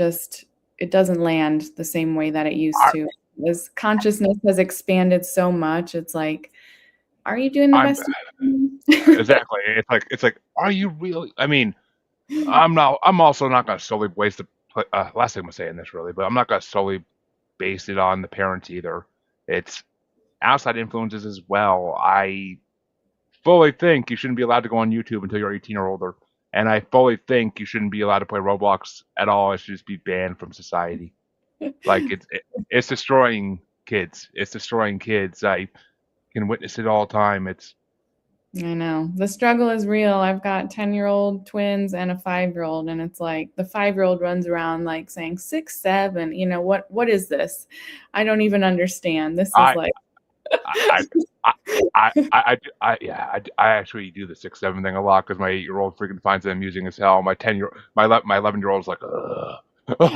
doesn't land the same way that it used I, to. As consciousness has expanded so much, it's like, are you doing the I'm best you can? exactly. It's like, are you really? I mean, I'm not. I'm also not going to solely waste the last thing I'm saying this really, but I'm not going to solely base it on the parents either. It's outside influences as well. I fully think you shouldn't be allowed to go on YouTube until you're 18 or older. And I fully think you shouldn't be allowed to play Roblox at all. It should just be banned from society. Like it's destroying kids. It's destroying kids. I can witness it all the time. It's I know. The struggle is real. I've got 10-year-old twins and a 5-year-old, and it's like the 5-year-old runs around like saying 6, 7, what is this? I don't even understand. This is I like I I yeah I actually do the 6 7 thing a lot because my 8-year-old freaking finds it amusing as hell. My 10 year my 11-year-old is like ugh.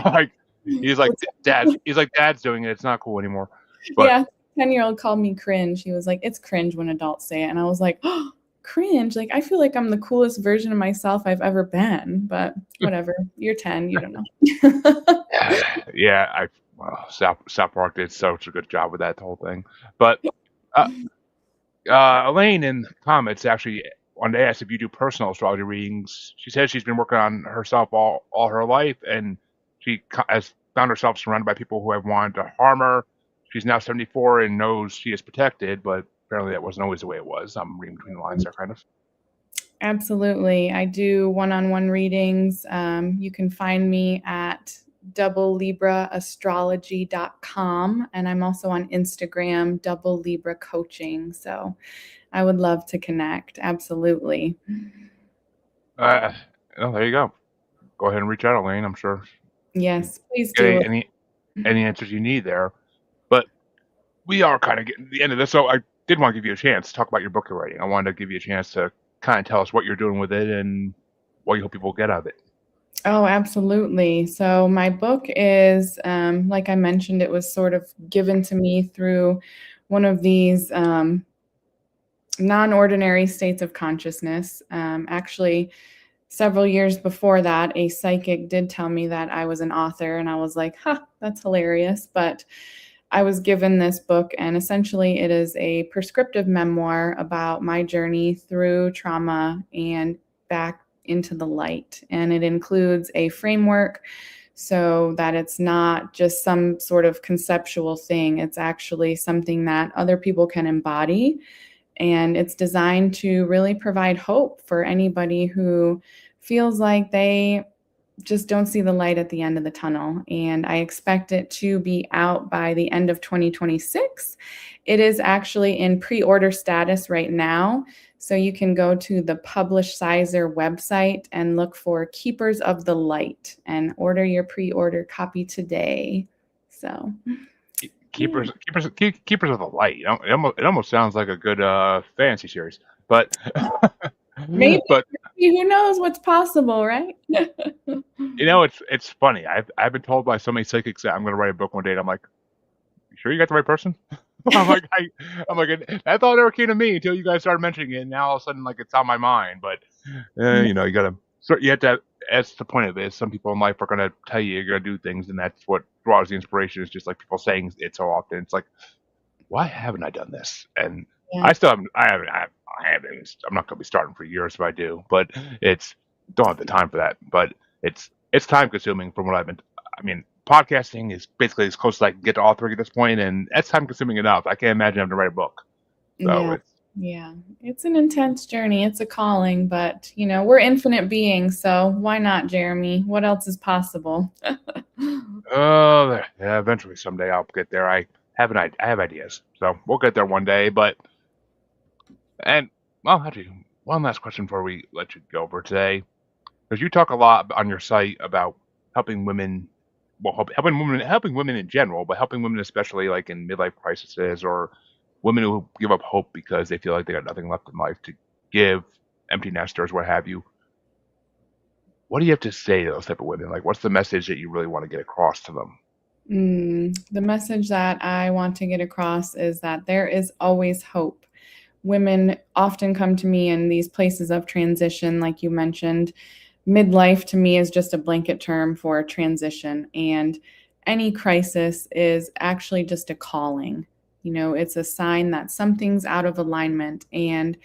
Like he's like dad's doing it. It's not cool anymore. But yeah, 10-year-old called me cringe. He was like, "It's cringe when adults say it." And I was like, "Oh, cringe." Like I feel like I'm the coolest version of myself I've ever been, but whatever. You're 10, you don't know. yeah, South Park did such a good job with that whole thing. But Uh, Elaine in the comments actually wanted to ask if you do personal astrology readings. She says she's been working on herself all her life, and she has found herself surrounded by people who have wanted to harm her. She's now 74 and knows she is protected, but apparently that wasn't always the way it was. I'm reading between the lines there, kind of. Absolutely. I do one-on-one readings. You can find me at doublelibraastrology.com, and I'm also on Instagram, Double Libra Coaching. So I would love to connect. Absolutely. Well, there you go. Go ahead and reach out, Elaine. I'm sure you Yes, please get do. any answers you need there. But we are kind of getting to the end of this, so I did want to give you a chance to talk about your book you're writing. I wanted to give you a chance to kind of tell us what you're doing with it and what you hope people get out of it. Oh, absolutely. So my book is, like I mentioned, it was sort of given to me through one of these non-ordinary states of consciousness. Actually, several years before that, a psychic did tell me that I was an author, and I was like, "Huh, that's hilarious." But I was given this book, and essentially, it is a prescriptive memoir about my journey through trauma and back into the light. And it includes a framework so that it's not just some sort of conceptual thing, it's actually something that other people can embody. And it's designed to really provide hope for anybody who feels like they just don't see the light at the end of the tunnel. And I expect it to be out by the end of 2026. It is actually in pre-order status right now. So you can go to the Publish Sizer website and look for Keepers of the Light and order your pre-order copy today. So yeah. Keepers of the Light. It almost sounds like a good fantasy series, but Maybe, but who knows what's possible, right? it's funny. I've been told by so many psychics that I'm going to write a book one day, and I'm like, you sure you got the right person? I'm like, I'm like, that thought never came to me until you guys started mentioning it. And now all of a sudden, like, it's on my mind. But you gotta, so you have to. That's the point of it. Is some people in life are gonna tell you you're gonna do things, and that's what draws the inspiration. Is just like people saying it so often. It's like, why haven't I done this? And Yeah. I still haven't. I haven't. I'm not gonna be starting for years if I do. But it's don't have the time for that. But it's time consuming from what I've been. I mean, podcasting is basically as close as I can get to authoring at this point, and that's time consuming enough. I can't imagine having to write a book. So Yeah. Yeah. It's an intense journey. It's a calling, but we're infinite beings, so why not, Jeremy? What else is possible? yeah, eventually someday I'll get there. I have ideas, so we'll get there one day. But well, actually, one last question before we let you go for today, because you talk a lot on your site about helping women, well, helping women in general, but helping women especially like in midlife crises or women who give up hope because they feel like they got nothing left in life to give, empty nesters, what have you. What do you have to say to those type of women? Like, what's the message that you really want to get across to them? The message that I want to get across is that there is always hope. Women often come to me in these places of transition, like you mentioned. Midlife to me is just a blanket term for transition, and any crisis is actually just a calling. It's a sign that something's out of alignment, and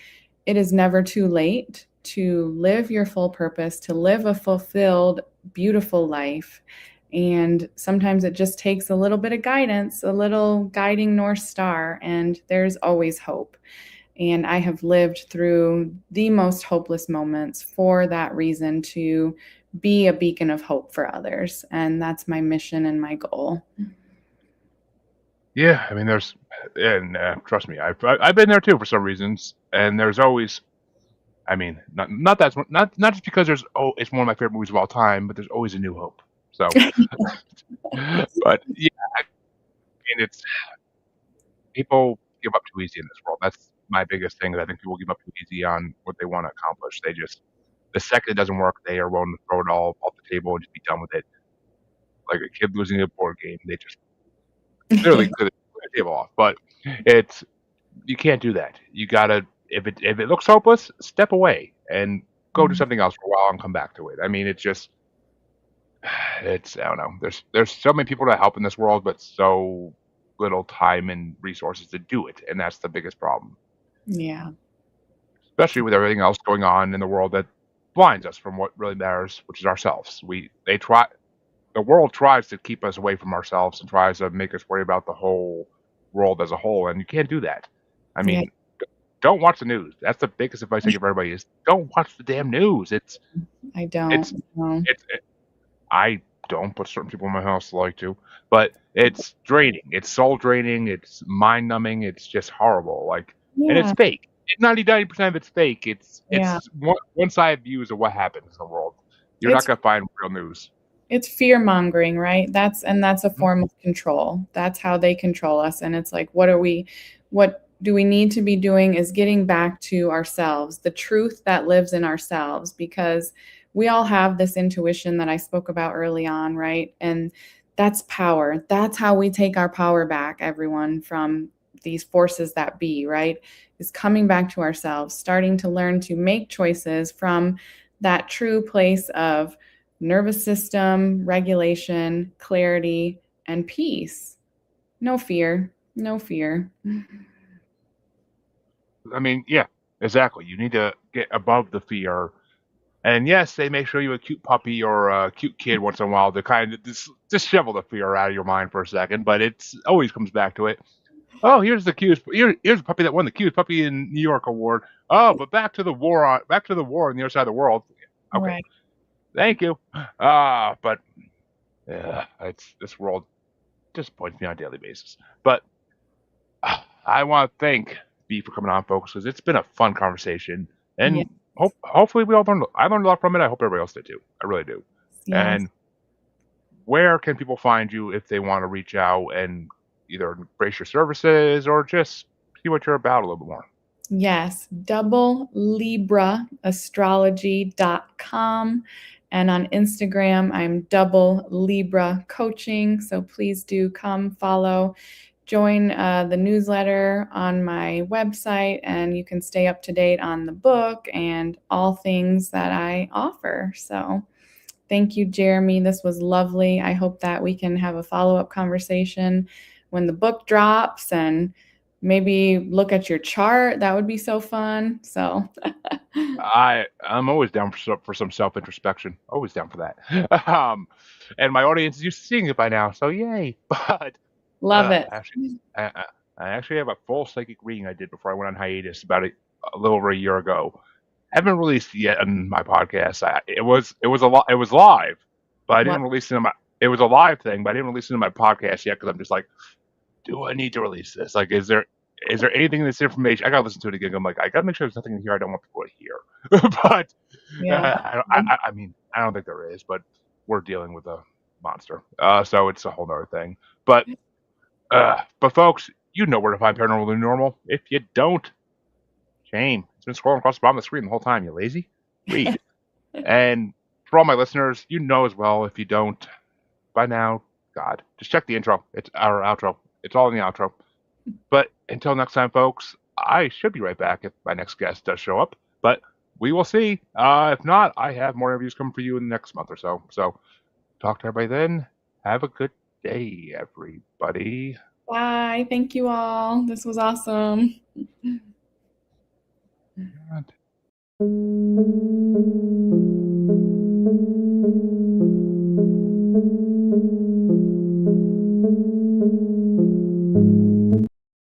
it is never too late to live your full purpose, to live a fulfilled, beautiful life. And sometimes it just takes a little bit of guidance, a little guiding North Star, and there's always hope. And I have lived through the most hopeless moments for that reason, to be a beacon of hope for others. And that's my mission and my goal. Yeah, I mean, trust me, I've been there too for some reasons, and there's always, I mean, not just because it's one of my favorite movies of all time, but there's always a new hope. So, but yeah, I mean, it's people give up too easy in this world. That's my biggest thing. Is I think people give up too easy on what they want to accomplish. They just the second it doesn't work, they are willing to throw it all off the table and just be done with it. Like a kid losing a board game, they just literally clear the table off. But it's you can't do that. You gotta if it looks hopeless, step away and go do something else for a while and come back to it. I mean, it's just it's I don't know. There's so many people to help in this world, but so little time and resources to do it, and that's the biggest problem. Yeah. Especially with everything else going on in the world that blinds us from what really matters, which is ourselves. The world tries to keep us away from ourselves and tries to make us worry about the whole world as a whole, and you can't do that. I Yeah. mean, don't watch the news. That's the biggest advice I give everybody is don't watch the damn news. I It's don't know. I don't, but certain people in my house like to. But it's draining. It's soul draining. It's mind numbing. It's just horrible. And it's Yeah. fake. 99% of it's fake. Yeah. It's one side views of what happens in the world. You're not It's gonna find real news. it's fear mongering, right? That's a Mhm. form of control. That's how they control us. And it's like, what do we need to be doing is getting back to ourselves, the truth that lives in ourselves, because we all have this intuition that I spoke about early on, right? And that's power. That's how we take our power back, everyone, from these forces that be, right? Is coming back to ourselves, starting to learn to make choices from that true place of nervous system, regulation, clarity, and peace. No fear. No fear. I mean, yeah, exactly. You need to get above the fear. And yes, they may show you a cute puppy or a cute kid once in a while to kind of just shovel the fear out of your mind for a second, but it's always comes back to it. Oh, here's a puppy that won the cutest puppy in New York award. Oh, but back to the war on the other side of the world. Okay, Right. thank you. But yeah, it's this world disappoints me on a daily basis. But I want to thank B for coming on, folks, because it's been a fun conversation, Yes. and hopefully we all learned. I learned a lot from it. I hope everybody else did too. I really do. Yes. And where can people find you if they want to reach out and either embrace your services or just see what you're about a little bit more? Yes. Double Libra astrology.com. And on Instagram, I'm Double Libra Coaching. So please do come follow, join the newsletter on my website, and you can stay up to date on the book and all things that I offer. So thank you, Jeremy. This was lovely. I hope that we can have a follow up conversation when the book drops and maybe look at your chart. That would be so fun. So, I'm always down for some self introspection. Always down for that. And my audience is used to seeing it by now, so yay! But love it. actually, I actually have a full psychic reading I did before I went on hiatus about a little over a year ago. Haven't released it yet on my podcast. It was live, but I Love, didn't release it in my. It was a live thing, but I didn't release it in my podcast yet because I'm just like, do I need to release this? Like, is there anything in this information? I gotta listen to it again. I'm like, I gotta make sure there's nothing in here I don't want people to hear. But yeah. I mean, I don't think there is. But we're dealing with a monster, so it's a whole other thing. But folks, you know where to find Paranormal New Normal. If you don't, shame. It's been scrolling across the bottom of the screen the whole time. You lazy. Read. And for all my listeners, you know as well. If you don't, by now, God, just check the intro. It's our outro. It's all in the outro. But until next time, folks, I should be right back if my next guest does show up. But we will see. If not, I have more interviews coming for you in the next month or so. So talk to everybody then. Have a good day, everybody. Bye. Thank you all. This was awesome.